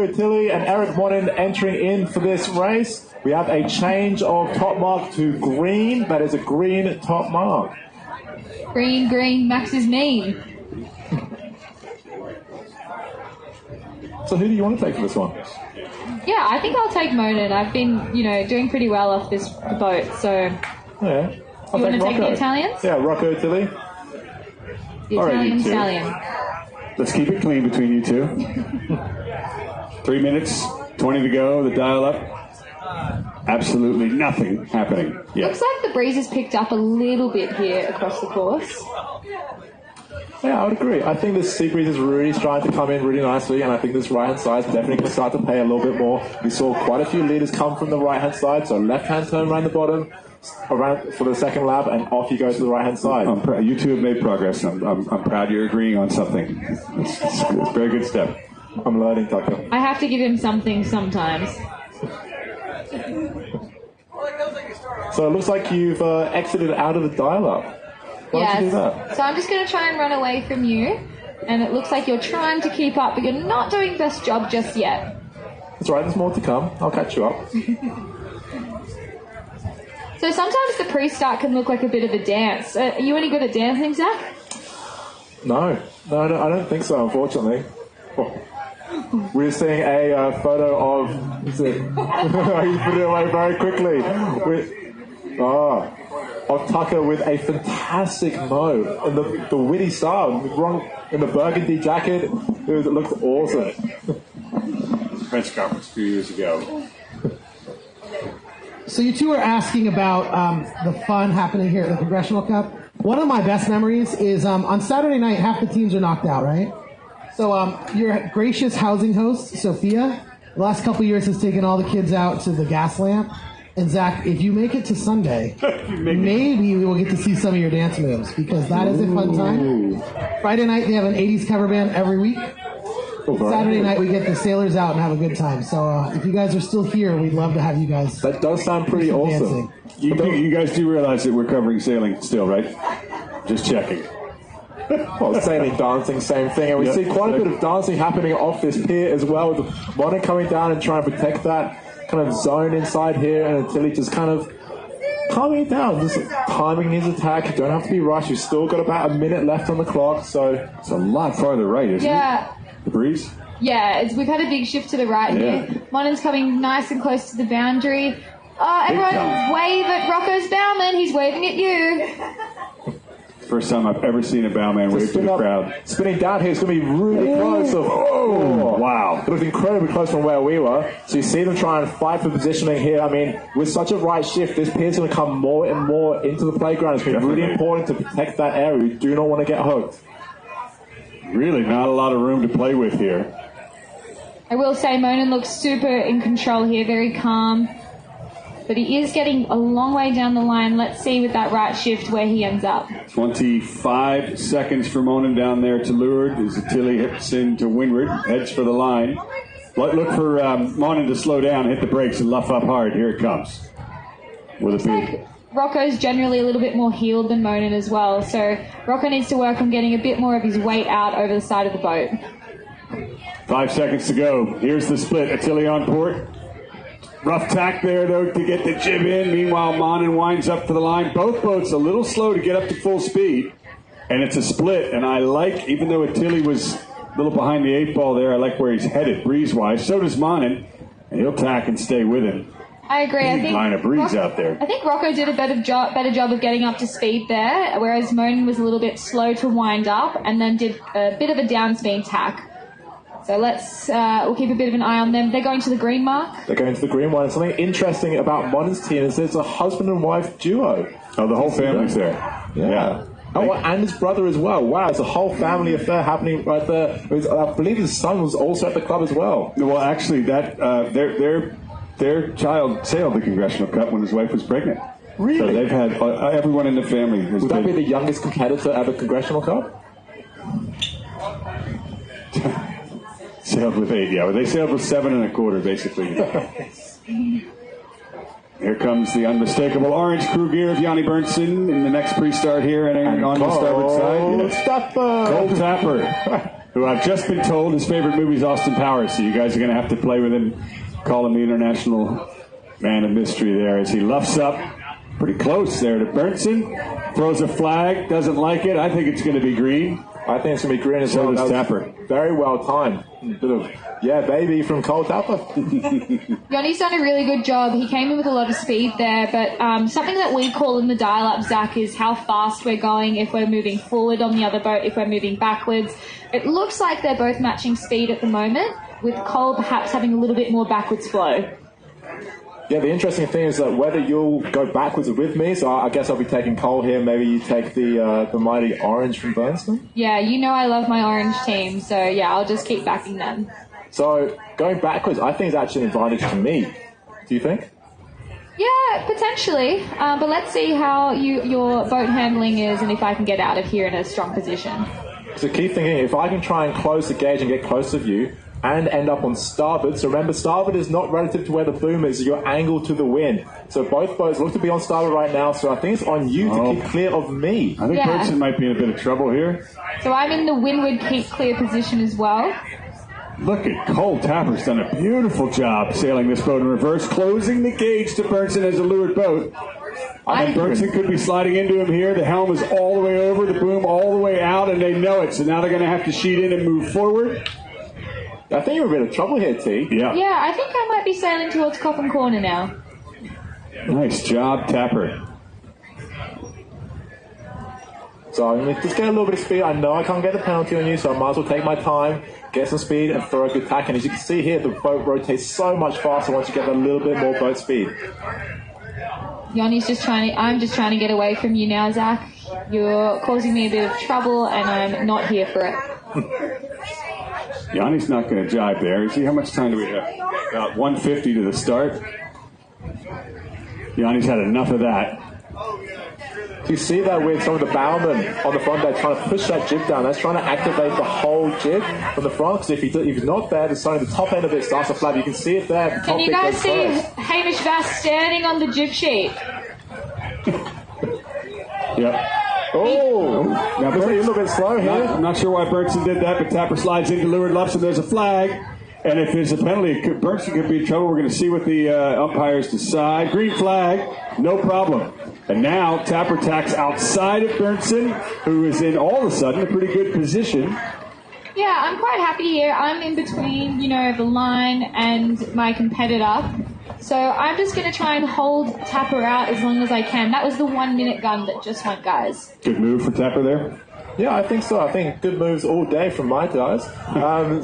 Rocco Tilly and Eric Monin entering in for this race. We have a change of top mark to green. That is a green top mark. Green, green, Max is mean. So who do you want to take for this one? Yeah, I think I'll take Monin. I've been, doing pretty well off this boat, so... Yeah. You want to take the Italians? Yeah, Rocco Tilly. The Italian stallion. Let's keep it clean between you two. 3 minutes, 20 to go, the dial up. Absolutely nothing happening yet. Looks like the breeze has picked up a little bit here across the course. Yeah, I would agree. I think this sea breeze is really starting to come in really nicely, and I think this right-hand side is definitely going to start to pay a little bit more. We saw quite a few leaders come from the right-hand side, so left-hand turn around the bottom, around for the second lap, and off you go to the right-hand side. You two have made progress. I'm proud you're agreeing on something. It's a very good step. I'm learning, Tucker. I have to give him something sometimes. So it looks like you've exited out of the dial-up. Why don't you do that? So I'm just going to try and run away from you, and it looks like you're trying to keep up, but you're not doing the best job just yet. That's right, there's more to come. I'll catch you up. So sometimes the pre-start can look like a bit of a dance. Are you any good at dancing, Zach? No, I don't think so, unfortunately. Oh. We're seeing a photo of... You put it away very quickly. Of Tucker with a fantastic mo and the witty style, in the burgundy jacket. It looks awesome. Press conference a few years ago. So you two are asking about the fun happening here at the Congressional Cup. One of my best memories is on Saturday night, half the teams are knocked out, right? So your gracious housing host, Sophia, the last couple of years has taken all the kids out to the gas lamp. And Zach, if you make it to Sunday, maybe we will get to see some of your dance moves, because that is a fun time. Friday night, they have an 80s cover band every week. Saturday night, we get the sailors out and have a good time. So if you guys are still here, we'd love to have you guys. That does sound pretty awesome. You guys do realize that we're covering sailing still, right? Just checking. Well, sailing, dancing, same thing. And we see quite a bit of dancing happening off this pier as well. With Monin coming down and trying to protect that kind of zone inside here, and Tilly just kind of calming it down, just timing his attack. You don't have to be rushed. You've still got about a minute left on the clock, so it's a lot farther right, isn't it? The breeze? Yeah, we've had a big shift to the right here. Monin's coming nice and close to the boundary. Oh, everyone wave at Rocco's bowman. He's waving at you. First time I've ever seen a bowman wave to the crowd. Spinning down here is going to be really close. Wow. It was incredibly close from where we were. So you see them trying to fight for positioning here. I mean, with such a right shift, this pier is going to come more and more into the playground. It's going to be really important to protect that area. We do not want to get hooked. Really not a lot of room to play with here. I will say Monin looks super in control here, very calm. But he is getting a long way down the line. Let's see with that right shift where he ends up. 25 seconds for Monin down there to leeward as Tilly hits into windward, heads for the line. Look for Monin to slow down, hit the brakes, and luff up hard. Here it comes. With a big... Rocco's generally a little bit more heeled than Monin as well, so Rocco needs to work on getting a bit more of his weight out over the side of the boat. 5 seconds to go. Here's the split. Tilly on port. Rough tack there, though, to get the jib in. Meanwhile, Monin winds up for the line. Both boats a little slow to get up to full speed, and it's a split. And I like, even though Tilly was a little behind the 8 ball there, I like where he's headed breeze-wise. So does Monin, and he'll tack and stay with him. I agree. I think line of breeze out there. I think Rocco did a better job of getting up to speed there, whereas Monin was a little bit slow to wind up and then did a bit of a downspeed tack. So we'll keep a bit of an eye on them. They're going to the green mark. They're going to the green one. And something interesting about Monin's team is there's a husband and wife duo. Oh, the whole family's there. Yeah. Oh, and his brother as well. Wow, it's a whole family affair happening right there. I believe his son was also at the club as well. Well, actually, that their child sailed the Congressional Cup when his wife was pregnant. Really? So they've had everyone in the family. Would that be the youngest competitor at the Congressional Cup? Sailed with 8, yeah. They sailed with 7 1/4, basically. Here comes the unmistakable orange crew gear of Yanni Bernson in the next pre-start here, and on the starboard side. Yes. Cold Tapper. who I've just been told his favorite movie is Austin Powers, so you guys are going to have to play with him, call him the international man of mystery there as he luffs up pretty close there to Berntsen, throws a flag, doesn't like it. I think it's going to be green. I think it's going to be green as well. So does Tapper. Very well timed. Bit of, yeah, baby from Cole Tapper. Yanni's done a really good job. He came in with a lot of speed there, but something that we call in the dial-up, Zach, is how fast we're going, if we're moving forward on the other boat, if we're moving backwards. It looks like they're both matching speed at the moment, with Cole perhaps having a little bit more backwards flow. Yeah, the interesting thing is that whether you'll go backwards with me, so I guess I'll be taking Cole here. Maybe you take the mighty orange from Bernstein. Yeah, you know I love my orange team, so yeah, I'll just keep backing them. So going backwards, I think is actually an advantage to me. Do you think? Yeah, potentially. But let's see how your boat handling is and if I can get out of here in a strong position. So keep thinking, if I can try and close the gauge and get close to you, and end up on starboard. So remember, starboard is not relative to where the boom is, your angle to the wind. So both boats look to be on starboard right now, so I think it's on you to keep clear of me. I think Berntsen might be in a bit of trouble here. So I'm in the windward keep clear position as well. Look at Cole Tapper's done a beautiful job sailing this boat in reverse, closing the gauge to Berntsen as a leeward boat. And Berntsen could be sliding into him here. The helm is all the way over, the boom all the way out, and they know it. So now they're going to have to sheet in and move forward. I think you're in a bit of trouble here, T. Yeah, I think I might be sailing towards Coffin Corner now. Nice job, Tapper. So I'm going to just get a little bit of speed. I know I can't get the penalty on you, so I might as well take my time, get some speed, and throw a good tack. And as you can see here, the boat rotates so much faster once you get a little bit more boat speed. Yanni's I'm just trying to get away from you now, Zach. You're causing me a bit of trouble, and I'm not here for it. Yanni's not going to jibe there. See, how much time do we have? About 150 to the start. Yanni's had enough of that. Do you see that with some of the bowmen on the front deck trying to push that jib down? That's trying to activate the whole jib from the front, because if he's not there, the sign of the top end of it starts to flap. You can see it there. Can you guys see Hamish Bass standing on the jib sheet? Yep. Oh, now a little bit slow here. I'm not sure why Berntsen did that, but Tapper slides into leeward left, and there's a flag. And if there's a penalty, Berntsen could be in trouble. We're going to see what the umpires decide. Green flag, no problem. And now Tapper tacks outside of Berntsen, who is in all of a sudden a pretty good position. Yeah, I'm quite happy here. I'm in between, the line and my competitor. So I'm just going to try and hold Tapper out as long as I can. That was the 1 minute gun that just went, guys. Good move for Tapper there. Yeah, I think so. I think good moves all day from my guys.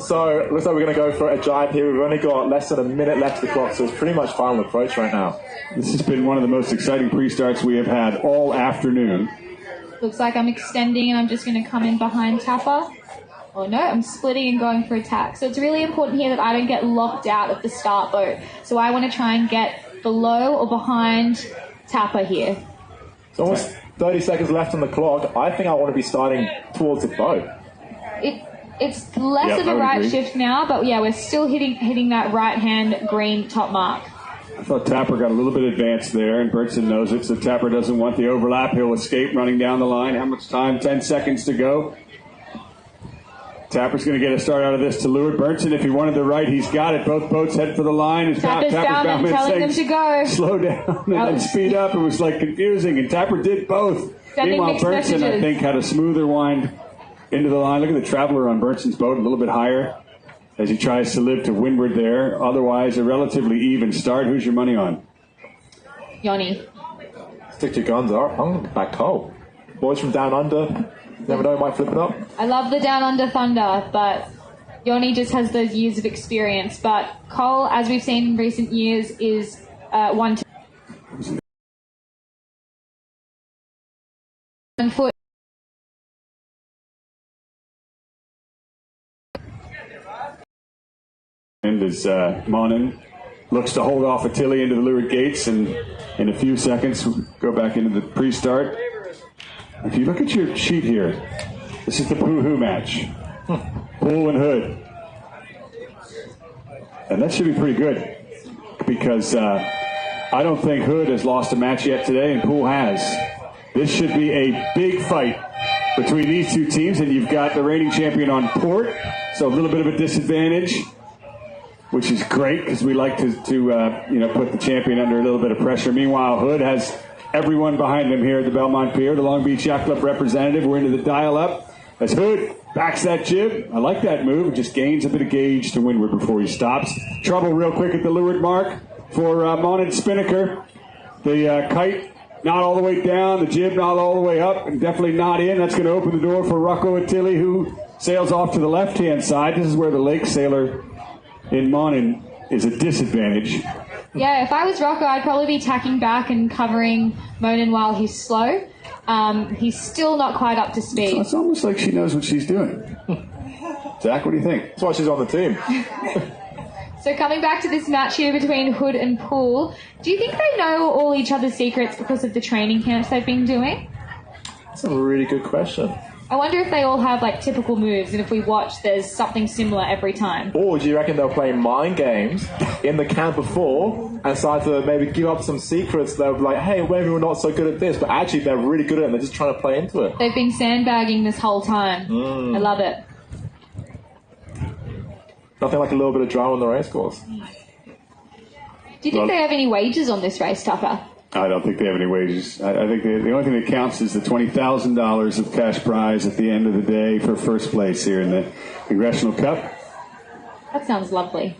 So looks like we're going to go for a jibe here. We've only got less than a minute left to the clock, so it's pretty much final approach right now. This has been one of the most exciting pre-starts we have had all afternoon. Looks like I'm extending and I'm just going to come in behind Tapper. Oh no, I'm splitting and going for attack. So it's really important here that I don't get locked out of the start boat. So I want to try and get below or behind Tapper here. It's almost 30 seconds left on the clock. I think I want to be starting towards the boat. It's less of a right shift now, but yeah, we're still hitting that right-hand green top mark. I thought Tapper got a little bit advanced there, and Berntsen knows it, so Tapper doesn't want the overlap. He'll escape running down the line. How much time? 10 seconds to go. Tapper's going to get a start out of this to leeward. Berntsen, if he wanted the right, he's got it. Both boats head for the line. Tapper's down telling them to go. Slow down and then speed up. It was confusing, and Tapper did both. Meanwhile, Berntsen, I think, had a smoother wind into the line. Look at the traveler on Berntsen's boat, a little bit higher as he tries to live to windward there. Otherwise, a relatively even start. Who's your money on? Yanni. Stick to your guns. I'm going to back Cole. Boys from down under. Never know, might flip it up. I love the down under thunder, but Yanni just has those years of experience. But Cole, as we've seen in recent years, is one to foot. And as Monin looks to hold off Attili into the leeward gates, and in a few seconds we'll go back into the pre-start. If you look at your sheet here, this is the Pooh match. Poole and Hood. And that should be pretty good, because I don't think Hood has lost a match yet today, and Poole has. This should be a big fight between these two teams, and you've got the reigning champion on port, so a little bit of a disadvantage, which is great because we like to put the champion under a little bit of pressure. Meanwhile, Hood has everyone behind him here at the Belmont Pier, the Long Beach Yacht Club representative. We're into the dial-up as Hood backs that jib. I like that move. It just gains a bit of gauge to windward before he stops. Trouble real quick at the leeward mark for Monin Spinnaker. The kite not all the way down, the jib not all the way up, and definitely not in. That's going to open the door for Rocco Attili, who sails off to the left-hand side. This is where the lake sailor in Monin is a disadvantage. Yeah, if I was Rocco, I'd probably be tacking back and covering Monin while he's slow. He's still not quite up to speed. It's almost like she knows what she's doing. Zach, what do you think? That's why she's on the team. So coming back to this match here between Hood and Poole, do you think they know all each other's secrets because of the training camps they've been doing? That's a really good question. I wonder if they all have like typical moves, and if we watch, there's something similar every time. Or do you reckon they're playing mind games in the camp before and start to maybe give up some secrets? They're like, hey, maybe we're not so good at this, but actually they're really good at it and they're just trying to play into it. They've been sandbagging this whole time. I love it. Nothing like a little bit of drama on the race course. Do you think they have any wages on this race, Tupper? I don't think they have any wages. I think the only thing that counts is the $20,000 of cash prize at the end of the day for first place here in the Congressional Cup. That sounds lovely.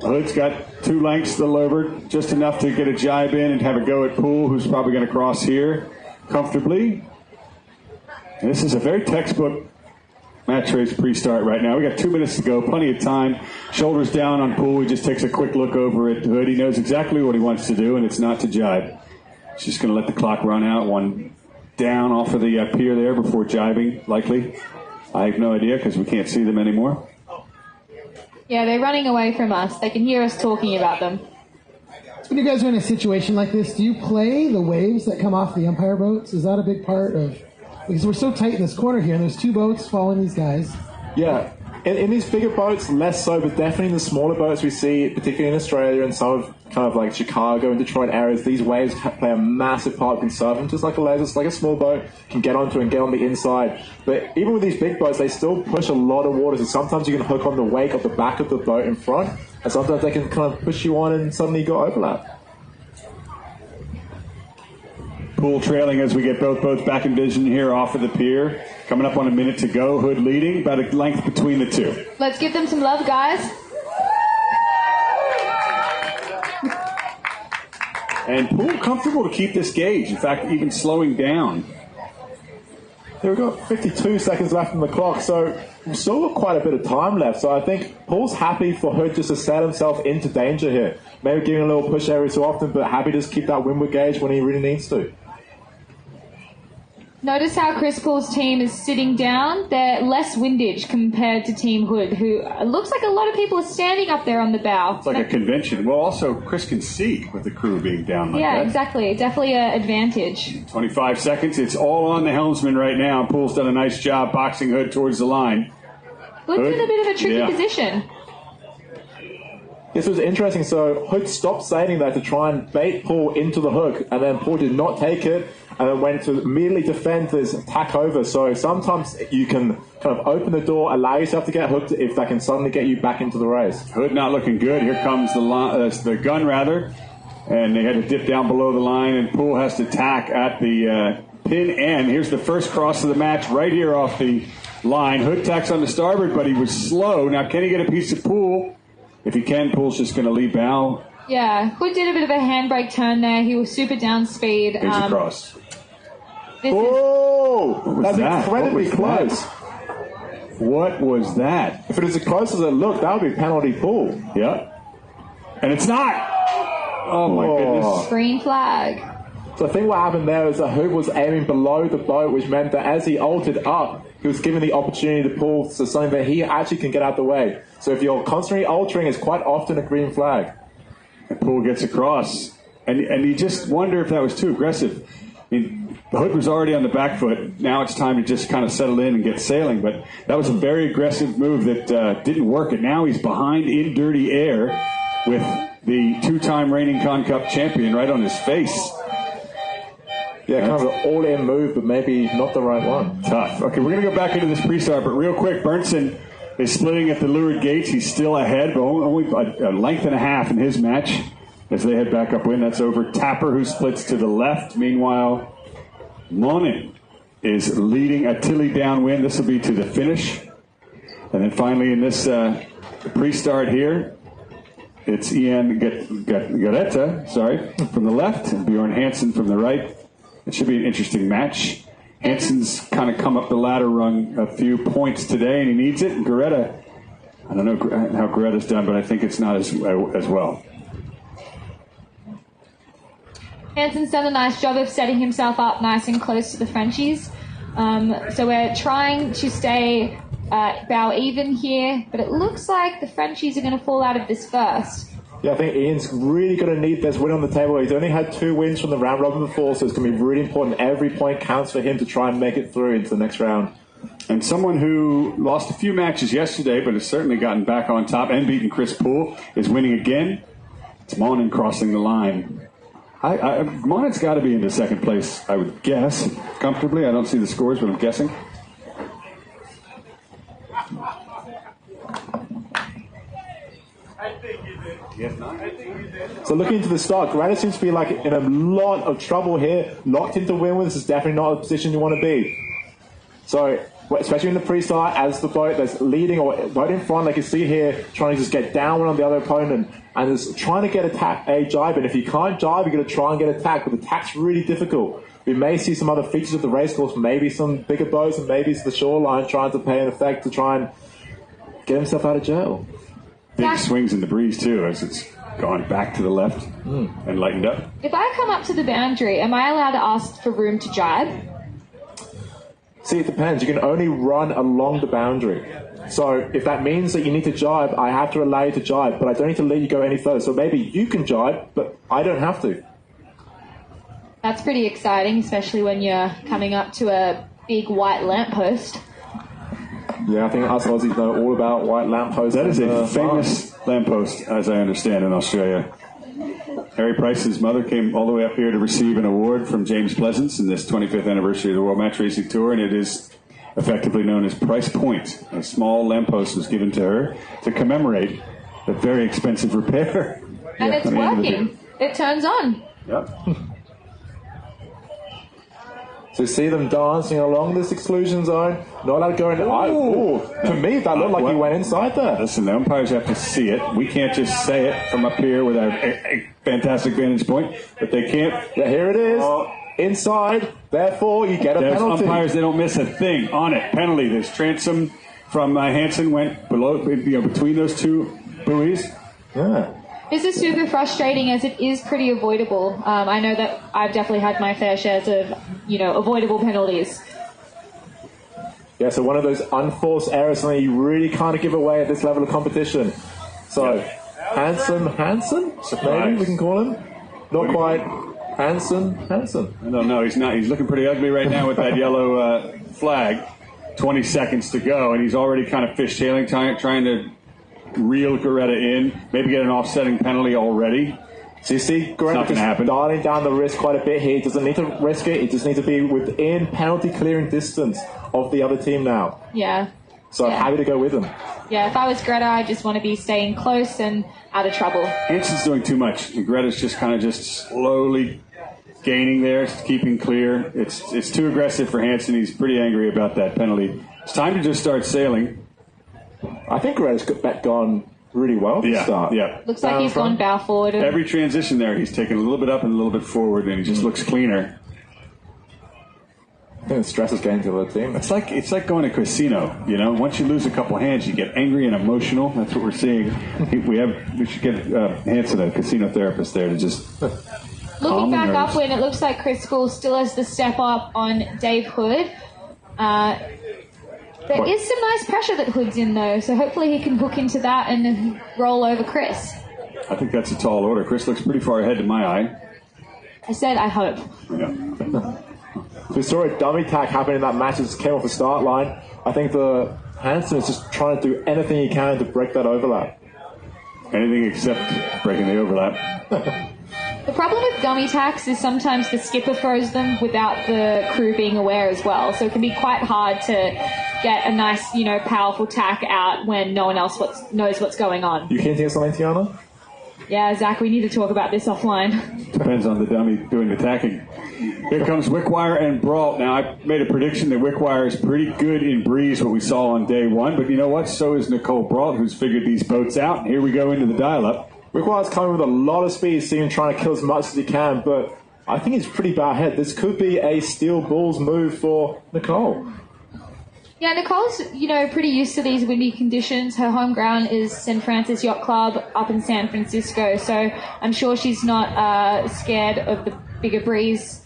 Hood's got 2 lengths to the leeward, just enough to get a jibe in and have a go at Poole, who's probably going to cross here comfortably. And this is a very textbook match race pre-start right now. We got 2 minutes to go, plenty of time. Shoulders down on Poole. He just takes a quick look over at Hood. He knows exactly what he wants to do, and it's not to jibe. He's just going to let the clock run out. One down off of the pier there before jibing, likely. I have no idea because we can't see them anymore. Yeah, they're running away from us. They can hear us talking about them. When you guys are in a situation like this, do you play the waves that come off the umpire boats? Is that a big part of... Because we're so tight in this corner here, and there's 2 boats following these guys. Yeah. In these bigger boats, less so, but definitely in the smaller boats we see, particularly in Australia and some of kind of like Chicago and Detroit areas, these waves play a massive part in surfing, just like a laser. It's like a small boat can get onto and get on the inside. But even with these big boats, they still push a lot of water, so sometimes you can hook on the wake of the back of the boat in front, and sometimes they can kind of push you on and suddenly you got overlap. Poole trailing as we get both boats back in vision here off of the pier. Coming up on a minute to go. Hood leading, about a length between the 2. Let's give them some love, guys. And Poole comfortable to keep this gauge. In fact, even slowing down. We've got 52 seconds left on the clock, so we've still got quite a bit of time left. So I think Poole's happy for Hood just to set himself into danger here. Maybe giving a little push every so often, but happy to just keep that windward gauge when he really needs to. Notice how Chris Poole's team is sitting down. They're less windage compared to Team Hood, who looks like a lot of people are standing up there on the bow. It's like a convention. Well, also, Chris can see with the crew being down like that. Yeah, exactly. Definitely an advantage. 25 seconds. It's all on the helmsman right now. Poole's done a nice job boxing Hood towards the line. Hood's in a bit of a tricky position. This was interesting. So Hood stopped sailing there to try and bait Poole into the hook, and then Poole did not take it, and then went to immediately defend this tack over. So sometimes you can kind of open the door, allow yourself to get hooked if that can suddenly get you back into the race. Hood not looking good. Here comes the gun, rather. And they had to dip down below the line, and Poole has to tack at the pin end. Here's the first cross of the match right here off the line. Hood tacks on the starboard, but he was slow. Now, can he get a piece of Poole? If he can, Poole's just going to lead bow. Yeah, Hood did a bit of a handbrake turn there. He was super down speed. Here's a cross. Oh, that's that? incredibly close. What was that? If it was as close as it looked, that would be penalty Poole. Yep. And it's not. Oh, my goodness. Green flag. So I think what happened there is that Hood was aiming below the boat, which meant that as he altered up, he was given the opportunity to pull to something that he actually can get out the way. So if you're constantly altering, it's quite often a green flag. And Poole gets across. And you just wonder if that was too aggressive. I mean, the Hood was already on the back foot. Now it's time to just kind of settle in and get sailing. But that was a very aggressive move that didn't work. And now he's behind in dirty air with the 2-time reigning Con Cup champion right on his face. Yeah, kind of an all-in move, but maybe not the right one. Tough. Okay, we're going to go back into this pre-start, but real quick, Bernson is splitting at the leeward gates. He's still ahead, but only a length and a half in his match as they head back upwind. That's over Tapper, who splits to the left. Meanwhile, Monin is leading Attili downwind. This will be to the finish. And then finally in this pre-start here, it's Ian Garetta, from the left, and Bjorn Hansen from the right. It should be an interesting match. Hansen's kind of come up the ladder rung a few points today, and he needs it. And Garetta, I don't know how Garetta's done, but I think it's not as well. Hansen's done a nice job of setting himself up nice and close to the Frenchies. So we're trying to stay bow even here, but it looks like the Frenchies are going to fall out of this first. Yeah, I think Ian's really going to need this win on the table. He's only had 2 wins from the round robin before, so it's going to be really important. Every point counts for him to try and make it through into the next round. And someone who lost a few matches yesterday, but has certainly gotten back on top and beaten Chris Poole, is winning again. It's Monin crossing the line. Monin's got to be into second place, I would guess, comfortably. I don't see the scores, but I'm guessing. So looking into the start, Garetta seems to be like in a lot of trouble here. Locked into win with, this is definitely not a position you want to be. So, especially in the pre-start, as the boat that's leading or right in front, like you see here, trying to just get down on the other opponent and just trying to get a jibe. And if you can't jibe, you're going to try and get attacked, but attack's really difficult. We may see some other features of the racecourse, maybe some bigger boats and maybe it's the shoreline trying to pay an effect to try and get himself out of jail. Big swings in the breeze, too, as it's gone back to the left and lightened up. If I come up to the boundary, am I allowed to ask for room to jibe? See, it depends. You can only run along the boundary. So if that means that you need to jibe, I have to allow you to jibe, but I don't need to let you go any further. So maybe you can jibe, but I don't have to. That's pretty exciting, especially when you're coming up to a big white lamppost. Yeah, I think us Aussies know all about white lampposts. That is a famous lamppost, as I understand, in Australia. Harry Price's mother came all the way up here to receive an award from James Pleasance in this 25th anniversary of the World Match Racing Tour, and it is effectively known as Price Point. A small lamppost was given to her to commemorate a very expensive repair. And it's working. It turns on. Yep. So see them dancing along this exclusion zone. Not allowed to go in. To me, that looked like you went inside there. Listen, the umpires have to see it. We can't just say it from up here with a fantastic vantage point, but they can't. Yeah, here it is. Inside. Therefore, you get a penalty. Umpires, they don't miss a thing on it. Penalty. There's transom from Hansen went below, between those two buoys. Yeah. This is super frustrating as it is pretty avoidable. I know that I've definitely had my fair shares of, avoidable penalties. Yeah, so one of those unforced errors, something you really can't give away at this level of competition. So, Hansen, maybe we can call him? Not quite. Hansen. I don't know. He's not. He's looking pretty ugly right now with that yellow flag. 20 seconds to go, and he's already kind of fishtailing, trying to reel Garetta in, maybe get an offsetting penalty already. So you see Garetta just dialing down the risk quite a bit here. He doesn't need to risk it. He just needs to be within penalty clearing distance of the other team now. Yeah. So happy to go with him. Yeah, if I was Greta, I just want to be staying close and out of trouble. Hansen's doing too much. And Gretta's just slowly gaining there, keeping clear. It's too aggressive for Hansen. He's pretty angry about that penalty. It's time to just start sailing. I think Garetta's gone really well at the start. Yeah. Looks like he's gone bow forward. Every transition there, he's taken a little bit up and a little bit forward, and he just looks cleaner. I think the stress is getting to the other team. It's like going to a casino. Once you lose a couple hands, you get angry and emotional. That's what we're seeing. We should get Hansen, a casino therapist, there to just. Looking back upwind, it looks like Chris School still has the step up on Dave Hood. There is some nice pressure that Hood's in, though, so hopefully he can hook into that and roll over Chris. I think that's a tall order. Chris looks pretty far ahead to my eye. I said I hope. Yeah. We saw a dummy tack happen in that match as it came off the start line. I think the Hansen is just trying to do anything he can to break that overlap. Anything except breaking the overlap. The problem with dummy tacks is sometimes the skipper throws them without the crew being aware as well. So it can be quite hard to get a nice, powerful tack out when no one else knows what's going on. You hinting at something, Tiana? Yeah, Zach, we need to talk about this offline. Depends on the dummy doing the tacking. Here comes Wickwire and Brault. Now, I made a prediction that Wickwire is pretty good in breeze, what we saw on day one. But you know what? So is Nicole Brault, who's figured these boats out. Here we go into the dial-up. Wickwire's coming with a lot of speed, seeming trying to kill as much as he can, but I think he's pretty bad ahead. This could be a steel bulls move for Nicole. Yeah, Nicole's, pretty used to these windy conditions. Her home ground is St. Francis Yacht Club up in San Francisco, so I'm sure she's not scared of the bigger breeze.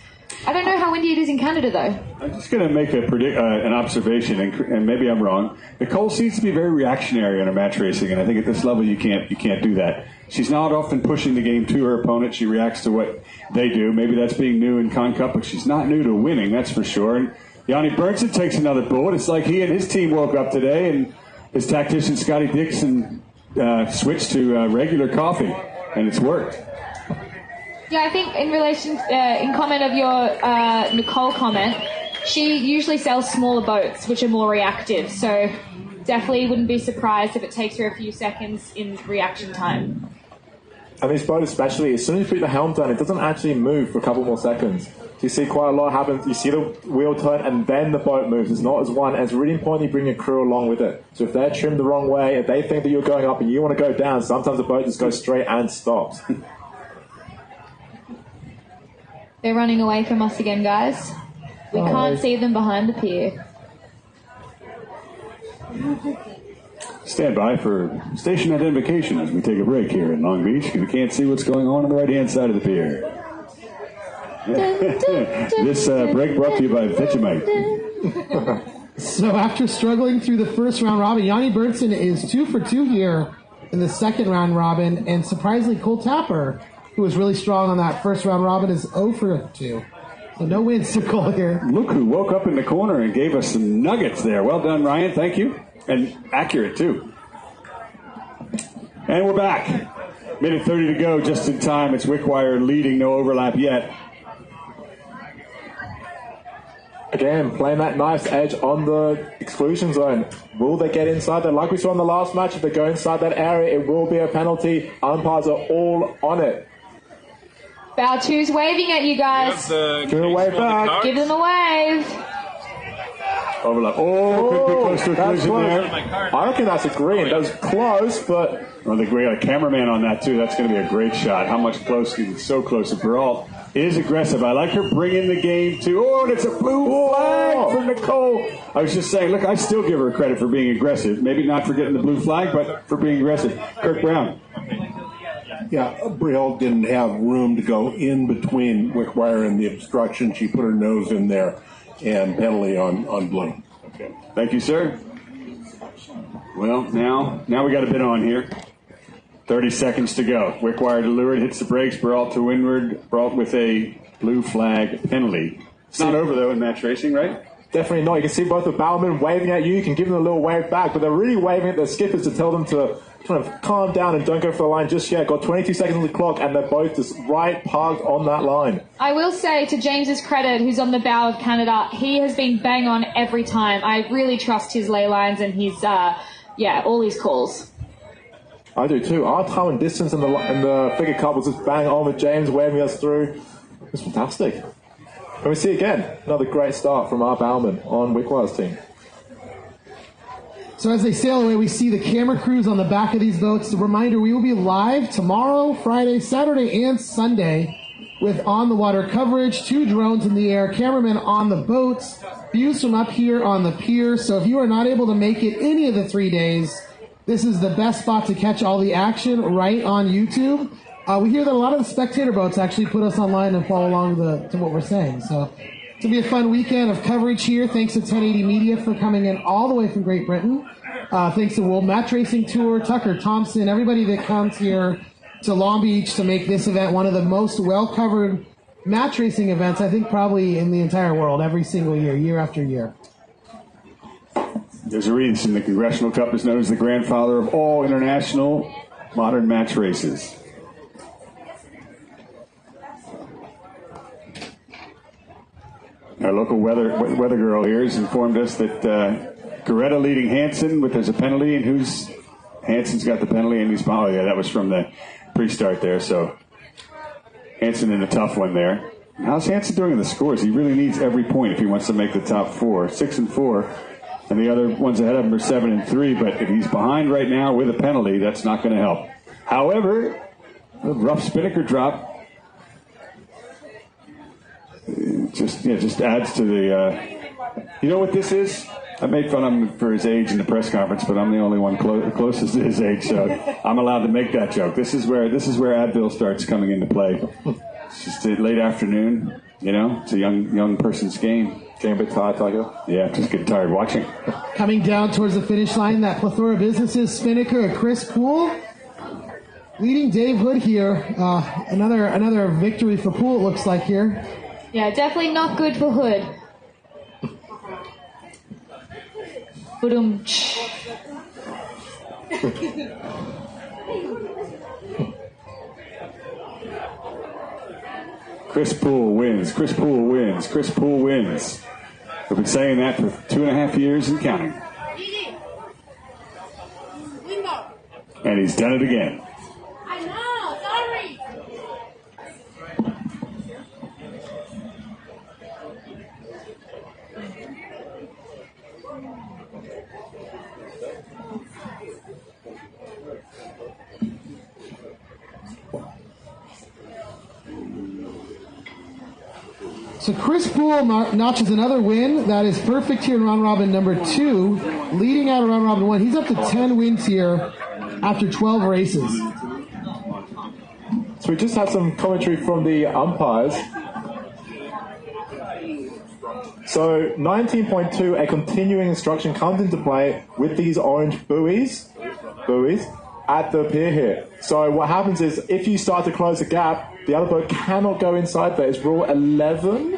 I don't know how windy it is in Canada, though. I'm just going to make an observation, and maybe I'm wrong. Nicole seems to be very reactionary in her match racing, and I think at this level you can't do that. She's not often pushing the game to her opponent. She reacts to what they do. Maybe that's being new in Con Cup, but she's not new to winning, that's for sure. And Yanni Berntsen takes another bullet. It's like he and his team woke up today, and his tactician Scotty Dixon switched to regular coffee, and it's worked. Yeah, I think in comment of your Nicole comment, she usually sells smaller boats, which are more reactive. So definitely wouldn't be surprised if it takes her a few seconds in reaction time. And this boat especially, as soon as you put the helm down, it doesn't actually move for a couple more seconds. So you see quite a lot happen. You see the wheel turn and then the boat moves. It's not as one. And it's really important you bring your crew along with it. So if they're trimmed the wrong way, if they think that you're going up and you want to go down, sometimes the boat just goes straight and stops. They're running away from us again, guys. We can't see them behind the pier. Stand by for station identification as we take a break here in Long Beach. We can't see what's going on the right-hand side of the pier. This break brought to you by Vegemite. So after struggling through the first round robin, Yanni Berntsen is 2 for 2 here in the second round robin, and surprisingly Cole Tapper, who was really strong on that first round robin, is 0 for 2. So no wins to Cole here. Look who woke up in the corner and gave us some nuggets there. Well done, Ryan. Thank you. And accurate, too. And we're back. Minute 30 to go, just in time. It's Wickwire leading, no overlap yet. Again, playing that nice edge on the exclusion zone. Will they get inside there? Like we saw in the last match, if they go inside that area, it will be a penalty. Umpires are all on it. Bow 2's waving at you guys. Give them a wave back. Give them a wave. Overlap. Oh, could be close to a collision there. I reckon that's a green. That was close, but... Well, we got a cameraman on that, too. That's going to be a great shot. How much close? He's so close. Brault is aggressive. I like her bringing the game, too. Oh, and it's a blue flag for Nicole. I was just saying, look, I still give her credit for being aggressive. Maybe not for getting the blue flag, but for being aggressive. Kirk Brown. Yeah, Brault didn't have room to go in between Wickwire and the obstruction. She put her nose in there, and penalty on blue. Okay. Thank you, sir. Well, now we got a bit on here. 30 seconds to go. Wickwire to leeward, hits the brakes. Brault to windward. Brault with a blue flag penalty. It's not over, though, in match racing, right? Definitely not. You can see both the bowmen waving at you. You can give them a little wave back, but they're really waving at their skippers to tell them to kind of calm down and don't go for the line just yet. Got 22 seconds on the clock, and they're both just right parked on that line. I will say, to James's credit, who's on the bow of Canada, he has been bang on every time. I really trust his ley lines and his, all his calls. I do too. Our time and distance in the figure cup was just bang on with James waving us through. It was fantastic. And we see again another great start from our bowman on Wickwire's team. So as they sail away, we see the camera crews on the back of these boats. A reminder, we will be live tomorrow, Friday, Saturday, and Sunday with on-the-water coverage, 2 drones in the air, cameramen on the boats, views from up here on the pier. So if you are not able to make it any of the 3 days, this is the best spot to catch all the action right on YouTube. We hear that a lot of the spectator boats actually put us online and follow along to what we're saying. So it's going to be a fun weekend of coverage here. Thanks to 1080 Media for coming in all the way from Great Britain. Thanks to World Match Racing Tour, Tucker Thompson, everybody that comes here to Long Beach to make this event one of the most well-covered match racing events, I think probably in the entire world, every single year, year after year. There's a reason the Congressional Cup is known as the grandfather of all international modern match races. Our local weather girl here has informed us that Goretta leading Hansen, but there's a penalty, and Hansen's got the penalty, and he's, oh yeah, that was from the pre-start there, so Hansen in a tough one there. How's Hansen doing in the scores? He really needs every point if he wants to make the top four. 6-4, and the other ones ahead of him are 7-3, but if he's behind right now with a penalty, that's not going to help. However, a rough spinnaker drop just adds to the, you know what this is? I made fun of him for his age in the press conference, but I'm the only one closest to his age, so I'm allowed to make that joke. This is where Advil starts coming into play. It's just a late afternoon, you know. It's a young person's game. Getting a bit tired, Tiger? Yeah, just getting tired watching. Coming down towards the finish line, that plethora of businesses, Spinnaker, Chris Poole, leading Dave Hood here. Another victory for Poole, it looks like here. Yeah, definitely not good for Hood. Chris Poole wins. Chris Poole wins. Chris Poole wins. We've been saying that for 2.5 years and counting. And he's done it again. I know, sorry. So Chris Poole notches another win. That is perfect here in round robin number 2. Leading out of round robin 1. He's up to 10 wins here after 12 races. So we just had some commentary from the umpires. So 19.2, a continuing instruction comes into play with these orange buoys at the pier here. So what happens is if you start to close the gap, the other boat cannot go inside there. It's rule 11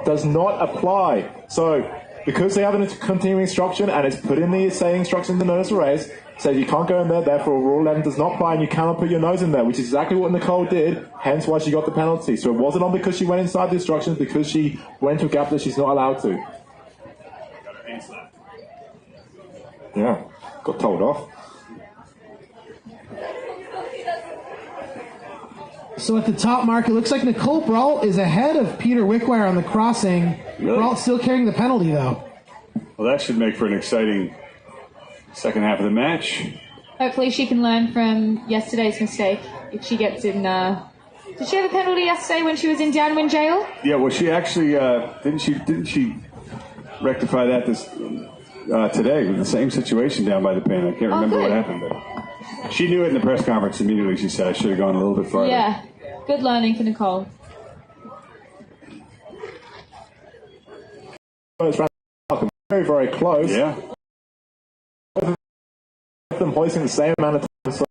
does not apply. So because they have a continuing instruction and it's put in the same instruction in the notice of race, says you can't go in there, therefore rule 11 does not apply and you cannot put your nose in there, which is exactly what Nicole did, hence why she got the penalty. So it wasn't on because she went inside the instructions, because she went to a gap that she's not allowed to. Yeah, got told off. So at the top mark, it looks like Nicole Brault is ahead of Peter Wickwire on the crossing. Really? Brault still carrying the penalty, though. Well, that should make for an exciting second half of the match. Hopefully she can learn from yesterday's mistake if she gets in... Did she have a penalty yesterday when she was in downwind jail? Yeah, well, she actually... Didn't she rectify that today with the same situation down by the pin? I can't remember what happened, but she knew it in the press conference immediately. She said, I should have gone a little bit farther. Yeah, good learning for Nicole. It's very, very close. Yeah. Them hoisting the same amount of time, so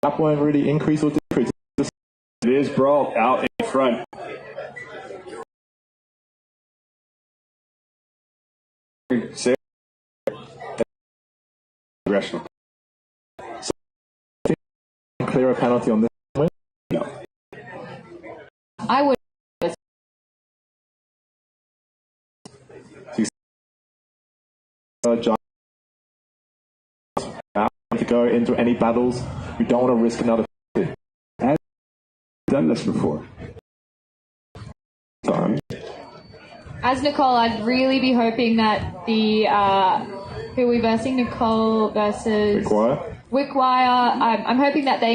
that won't really increase or decrease. It is Brault out in front. Congressional. So, clear a penalty on this win? No. I would. To go into any battles, we don't want to risk another. I've done this before. Time. As Nicole, I'd really be hoping that the who are we versing? Nicole versus Wickwire. I'm hoping that they